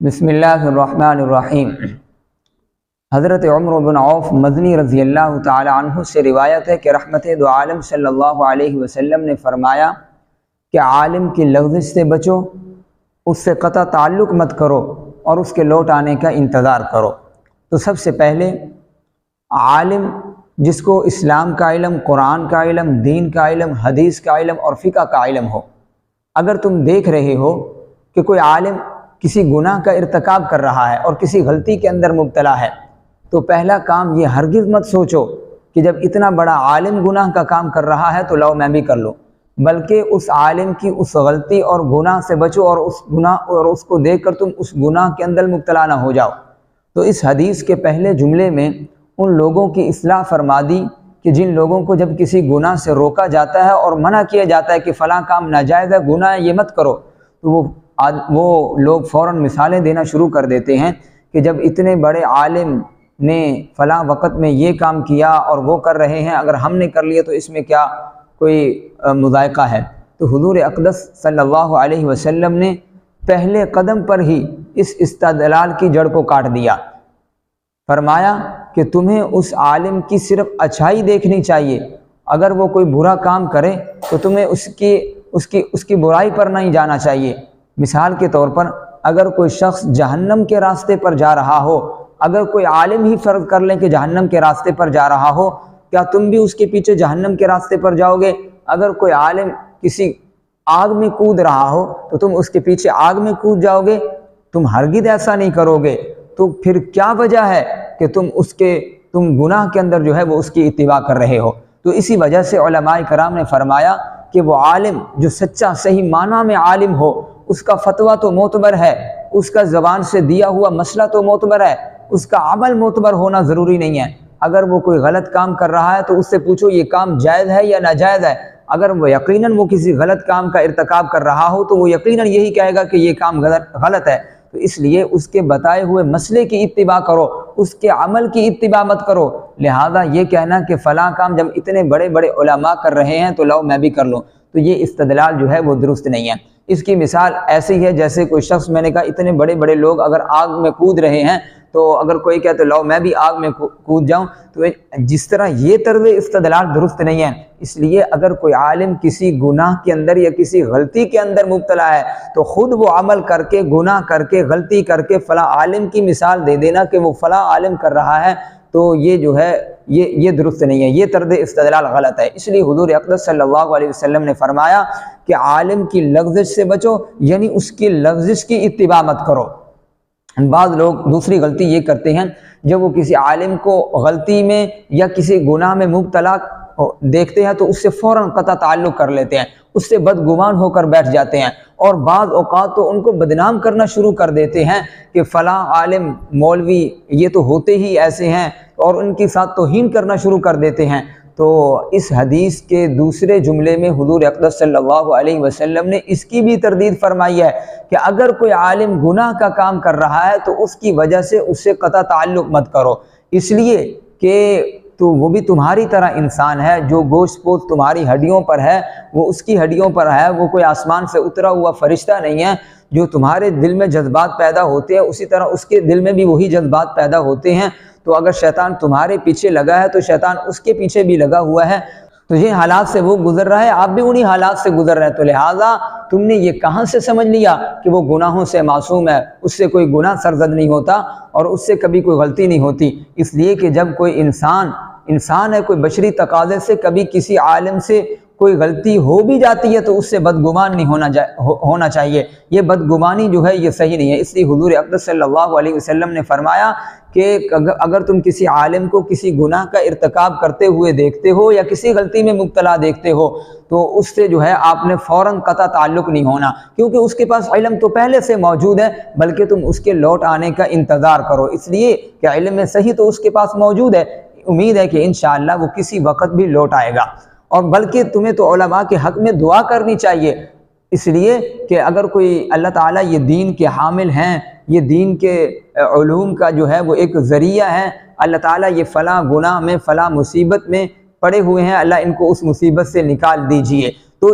بسم اللہ الرحمن الرحیم۔ حضرت عمر بن عوف مدنی رضی اللہ تعالی عنہ سے روایت ہے کہ رحمت دو عالم صلی اللہ علیہ وسلم نے فرمایا کہ عالم کی لغزش سے بچو، اس سے قطع تعلق مت کرو اور اس کے لوٹ آنے کا انتظار کرو۔ تو سب سے پہلے عالم جس کو اسلام کا علم، قرآن کا علم، دین کا علم، حدیث کا علم اور فقہ کا علم ہو، اگر تم دیکھ رہے ہو کہ کوئی عالم کسی گناہ کا ارتکاب کر رہا ہے اور کسی غلطی کے اندر مبتلا ہے، تو پہلا کام یہ ہرگز مت سوچو کہ جب اتنا بڑا عالم گناہ کا کام کر رہا ہے تو لاؤ میں بھی کر لوں، بلکہ اس عالم کی اس غلطی اور گناہ سے بچو اور اس گناہ اور اس کو دیکھ کر تم اس گناہ کے اندر مبتلا نہ ہو جاؤ۔ تو اس حدیث کے پہلے جملے میں ان لوگوں کی اصلاح فرما دی کہ جن لوگوں کو جب کسی گناہ سے روکا جاتا ہے اور منع کیا جاتا ہے کہ فلاں کام ناجائز ہے، گناہ ہے، یہ مت کرو، تو وہ لوگ فوراً مثالیں دینا شروع کر دیتے ہیں کہ جب اتنے بڑے عالم نے فلاں وقت میں یہ کام کیا اور وہ کر رہے ہیں، اگر ہم نے کر لیا تو اس میں کیا کوئی مذائقہ ہے۔ تو حضور اقدس صلی اللہ علیہ وسلم نے پہلے قدم پر ہی اس استدلال کی جڑ کو کاٹ دیا۔ فرمایا کہ تمہیں اس عالم کی صرف اچھائی دیکھنی چاہیے، اگر وہ کوئی برا کام کرے تو تمہیں اس کی برائی پر نہیں جانا چاہیے۔ مثال کے طور پر اگر کوئی شخص جہنم کے راستے پر جا رہا ہو، اگر کوئی عالم ہی فرض کر لیں کہ جہنم کے راستے پر جا رہا ہو، کیا تم بھی اس کے پیچھے جہنم کے راستے پر جاؤ گے؟ اگر کوئی عالم کسی آگ میں کود رہا ہو تو تم اس کے پیچھے آگ میں کود جاؤ گے؟ تم ہرگز ایسا نہیں کرو گے۔ تو پھر کیا وجہ ہے کہ تم گناہ کے اندر جو ہے وہ اس کی اتباع کر رہے ہو؟ تو اسی وجہ سے علماء کرام نے فرمایا کہ وہ عالم جو سچا صحیح معنی میں عالم ہو، اس کا فتویٰ تو معتبر ہے، اس کا زبان سے دیا ہوا مسئلہ تو معتبر ہے، اس کا عمل معتبر ہونا ضروری نہیں ہے۔ اگر وہ کوئی غلط کام کر رہا ہے تو اس سے پوچھو یہ کام جائز ہے یا ناجائز ہے۔ اگر وہ یقیناً وہ کسی غلط کام کا ارتکاب کر رہا ہو تو وہ یقیناً یہی کہے گا کہ یہ کام غلط ہے۔ تو اس لیے اس کے بتائے ہوئے مسئلے کی اتباع کرو، اس کے عمل کی اتباع مت کرو۔ لہذا یہ کہنا کہ فلاں کام جب اتنے بڑے بڑے علماء کر رہے ہیں تو لاؤ میں بھی کر لوں، تو یہ استدلال جو ہے وہ درست نہیں ہے۔ اس کی مثال ایسی ہے جیسے کوئی شخص، میں نے کہا اتنے بڑے بڑے لوگ اگر آگ میں کود رہے ہیں تو اگر کوئی کہتے لاؤ میں بھی آگ میں کود جاؤں، تو جس طرح یہ طرز استدلال درست نہیں ہے۔ اس لیے اگر کوئی عالم کسی گناہ کے اندر یا کسی غلطی کے اندر مبتلا ہے تو خود وہ عمل کر کے، گناہ کر کے، غلطی کر کے فلاں عالم کی مثال دے دینا کہ وہ فلاں عالم کر رہا ہے، تو یہ جو ہے یہ درست نہیں ہے، یہ طرز استدلال غلط ہے۔ اس لیے حضور اقدس صلی اللہ علیہ وسلم نے فرمایا کہ عالم کی لغزش سے بچو، یعنی اس کی لغزش کی اتباع مت کرو۔ بعض لوگ دوسری غلطی یہ کرتے ہیں، جب وہ کسی عالم کو غلطی میں یا کسی گناہ میں مبتلا دیکھتے ہیں تو اس سے فوراً قطع تعلق کر لیتے ہیں، اس سے بدگمان ہو کر بیٹھ جاتے ہیں، اور بعض اوقات تو ان کو بدنام کرنا شروع کر دیتے ہیں کہ فلاں عالم، مولوی یہ تو ہوتے ہی ایسے ہیں، اور ان کے ساتھ توہین کرنا شروع کر دیتے ہیں۔ تو اس حدیث کے دوسرے جملے میں حضور اقدس صلی اللہ علیہ وسلم نے اس کی بھی تردید فرمائی ہے کہ اگر کوئی عالم گناہ کا کام کر رہا ہے تو اس کی وجہ سے اس سے قطع تعلق مت کرو، اس لیے کہ تو وہ بھی تمہاری طرح انسان ہے، جو گوشت پوست تمہاری ہڈیوں پر ہے وہ اس کی ہڈیوں پر ہے، وہ کوئی آسمان سے اترا ہوا فرشتہ نہیں ہے۔ جو تمہارے دل میں جذبات پیدا ہوتے ہیں اسی طرح اس کے دل میں بھی وہی جذبات پیدا ہوتے ہیں۔ تو اگر شیطان تمہارے پیچھے لگا ہے تو شیطان اس کے پیچھے بھی لگا ہوا ہے، تو یہ حالات سے وہ گزر رہا ہے، آپ بھی انہی حالات سے گزر رہے ہیں۔ تو لہٰذا تم نے یہ کہاں سے سمجھ لیا کہ وہ گناہوں سے معصوم ہے، اس سے کوئی گناہ سرزد نہیں ہوتا اور اس سے کبھی کوئی غلطی نہیں ہوتی؟ اس لیے کہ جب کوئی انسان ہے، کوئی بشری تقاضے سے کبھی کسی عالم سے کوئی غلطی ہو بھی جاتی ہے تو اس سے بدگمان نہیں ہونا چاہیے۔ یہ بدگمانی جو ہے یہ صحیح نہیں ہے۔ اس لیے حضور اقدس صلی اللہ علیہ وسلم نے فرمایا کہ اگر تم کسی عالم کو کسی گناہ کا ارتکاب کرتے ہوئے دیکھتے ہو یا کسی غلطی میں مبتلا دیکھتے ہو تو اس سے جو ہے آپ نے فوراً قطع تعلق نہیں ہونا، کیونکہ اس کے پاس علم تو پہلے سے موجود ہے، بلکہ تم اس کے لوٹ آنے کا انتظار کرو، اس لیے کہ علم صحیح تو اس کے پاس موجود ہے، امید ہے کہ انشاءاللہ وہ کسی وقت بھی لوٹ آئے گا۔ اور بلکہ تمہیں تو علماء کے حق میں دعا کرنی چاہیے، اس لیے کہ اگر کوئی اللہ تعالیٰ یہ دین کے حامل ہیں، یہ دین کے علوم کا جو ہے وہ ایک ذریعہ ہے، اللہ تعالیٰ یہ فلاں گناہ میں، فلاں مصیبت میں پڑے ہوئے ہیں، اللہ ان کو اس مصیبت سے نکال دیجئے، تو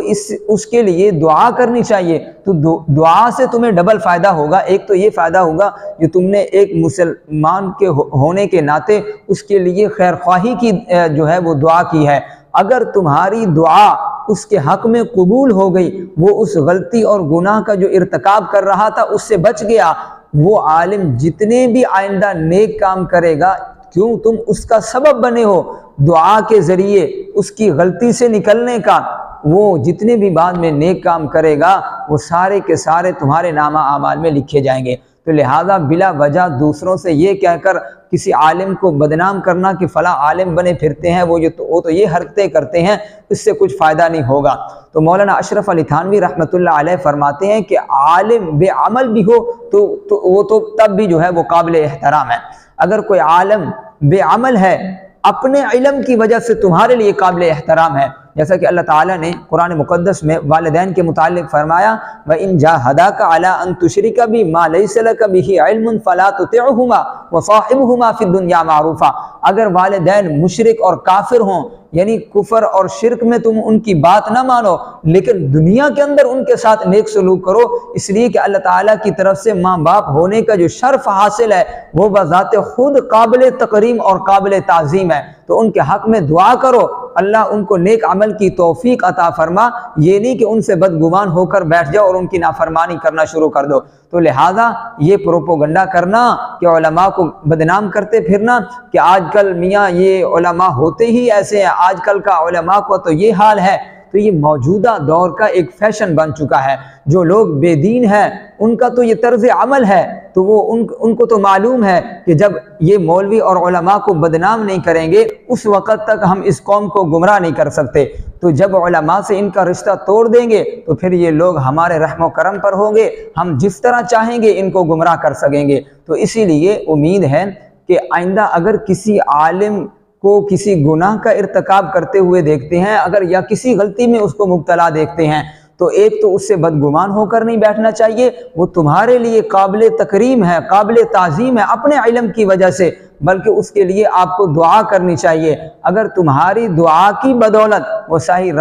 اس کے لیے دعا کرنی چاہیے۔ تو دعا سے تمہیں ڈبل فائدہ ہوگا۔ ایک تو یہ فائدہ ہوگا جو تم نے ایک مسلمان کے ہونے کے ناطے اس کے لیے خیر خواہی کی جو ہے وہ دعا کی ہے۔ اگر تمہاری دعا اس کے حق میں قبول ہو گئی، وہ اس غلطی اور گناہ کا جو ارتکاب کر رہا تھا اس سے بچ گیا، وہ عالم جتنے بھی آئندہ نیک کام کرے گا، کیوں تم اس کا سبب بنے ہو دعا کے ذریعے اس کی غلطی سے نکلنے کا، وہ جتنے بھی بعد میں نیک کام کرے گا وہ سارے کے سارے تمہارے نامہ اعمال میں لکھے جائیں گے۔ تو لہٰذا بلا وجہ دوسروں سے یہ کہہ کر کسی عالم کو بدنام کرنا کہ فلاں عالم بنے پھرتے ہیں، وہ تو یہ حرکتیں کرتے ہیں، اس سے کچھ فائدہ نہیں ہوگا۔ تو مولانا اشرف علی تھانوی رحمۃ اللہ علیہ فرماتے ہیں کہ عالم بے عمل بھی ہو تو وہ تو تب بھی جو ہے وہ قابل احترام ہے۔ اگر کوئی عالم بے عمل ہے اپنے علم کی وجہ سے تمہارے لیے قابل احترام ہے، جیسا کہ اللہ تعالیٰ نے قرآن مقدس میں والدین کے متعلق فرمایا وَإِن جَاهَدَاكَ عَلَىٰ أَن تُشْرِكَ بِي مَا لَيْسَ لَكَ بِهِ عِلْمٌ فَلَا تُطِعْهُمَا وَصَاحِبْهُمَا فِي الدُّنْيَا مَعْرُوفًا۔ اگر والدین مشرک اور کافر ہوں، یعنی کفر اور شرک میں تم ان کی بات نہ مانو، لیکن دنیا کے اندر ان کے ساتھ نیک سلوک کرو، اس لیے کہ اللہ تعالیٰ کی طرف سے ماں باپ ہونے کا جو شرف حاصل ہے وہ بذات خود قابل تکریم اور قابل تعظیم ہے۔ تو ان کے حق میں دعا کرو، اللہ ان کو نیک عمل کی توفیق عطا فرما، یہ نہیں کہ ان سے بدگمان ہو کر بیٹھ جاؤ اور ان کی نافرمانی کرنا شروع کر دو۔ تو لہٰذا یہ پروپوگنڈا کرنا کہ علماء کو بدنام کرتے پھرنا کہ آج کل میاں یہ علماء ہوتے ہی ایسے ہیں، آج کل کا علماء کو تو یہ حال ہے، تو یہ موجودہ دور کا ایک فیشن بن چکا ہے۔ جو لوگ بے دین ہیں ان کا تو یہ طرز عمل ہے، تو وہ ان کو تو معلوم ہے کہ جب یہ مولوی اور علماء کو بدنام نہیں کریں گے اس وقت تک ہم اس قوم کو گمراہ نہیں کر سکتے۔ تو جب علماء سے ان کا رشتہ توڑ دیں گے تو پھر یہ لوگ ہمارے رحم و کرم پر ہوں گے، ہم جس طرح چاہیں گے ان کو گمراہ کر سکیں گے۔ تو اسی لیے امید ہے کہ آئندہ اگر کسی عالم کو کسی گناہ کا ارتکاب کرتے ہوئے دیکھتے ہیں، اگر یا کسی غلطی میں اس کو مبتلا دیکھتے ہیں، تو ایک تو اس سے بدگمان ہو کر نہیں بیٹھنا چاہیے، وہ تمہارے لیے قابل تکریم ہے، قابل تعظیم ہے اپنے علم کی وجہ سے، بلکہ اس کے لیے آپ کو دعا کرنی چاہیے۔ اگر تمہاری دعا کی بدولت وہ صحیح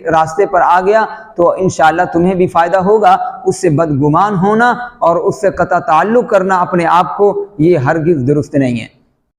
راستے پر آ گیا تو انشاءاللہ تمہیں بھی فائدہ ہوگا۔ اس سے بدگمان ہونا اور اس سے قطع تعلق کرنا اپنے آپ کو، یہ ہرگز درست نہیں ہے۔